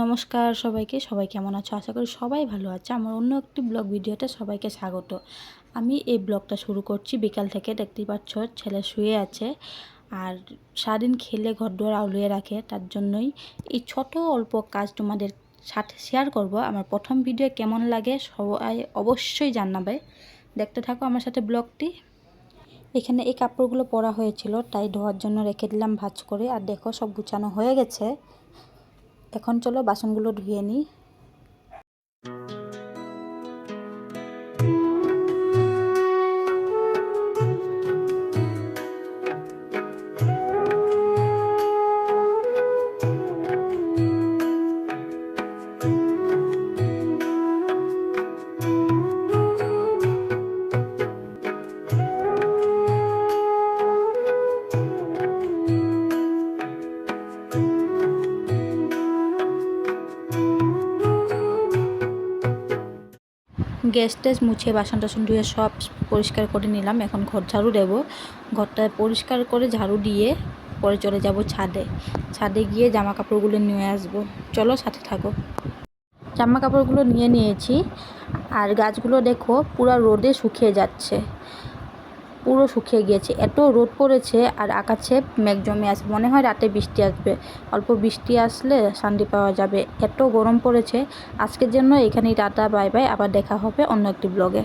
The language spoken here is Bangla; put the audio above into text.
নমস্কার সবাইকে, সবাই কেমন আছো? আশা করি সবাই ভালো আছে। আমার অন্য একটি ব্লগ ভিডিওতে সবাইকে স্বাগত। আমি এই ব্লগটা শুরু করছি বিকাল থেকে। দেখতেই পাচ্ছ ছেলে শুয়ে আছে, আর সারাদিন খেলে ঘরদুয়ার আউলিয়ে রাখে। তার জন্যই এই ছোট অল্প কাজ তোমাদের সাথে শেয়ার করব। আমার প্রথম ভিডিও কেমন লাগে সবাই অবশ্যই জানাবে। দেখতে থাকো আমার সাথে ব্লগটি। এখানে এই কাপড়গুলো পরা হয়েছিল, তাই ধোয়ার জন্য রেখে দিলাম ভাঁজ করে। আর দেখো সব গুছানো হয়ে গেছে। এখন চলো বাসনগুলো ধুয়ে নিই। গ্যাস ট্যাস মুছে বাসন টাসন ধুয়ে সব পরিষ্কার করে নিলাম। এখন ঘর ঝাড়ু দেবো। ঘরটা পরিষ্কার করে ঝাড়ু দিয়ে পরে চলে যাব ছাদে। ছাদে গিয়ে জামা কাপড়গুলো নিয়ে আসবো। চলো সাথে থাকো। জামা কাপড়গুলো নিয়ে নিয়েছি, আর গাছগুলো দেখো পুরো রোদে শুকিয়ে যাচ্ছে। পুরো শুকিয়ে গিয়েছে, এত রোদ পড়েছে। আর আকাশে মেঘ জমে আসবে, মনে হয় রাতে বৃষ্টি আসবে। অল্প বৃষ্টি আসলে শান্তি পাওয়া যাবে। এত গরম পড়েছে। আজকের জন্য এখানেই টাটা, বাই বাই। আবার দেখা হবে অন্য একটি ব্লগে।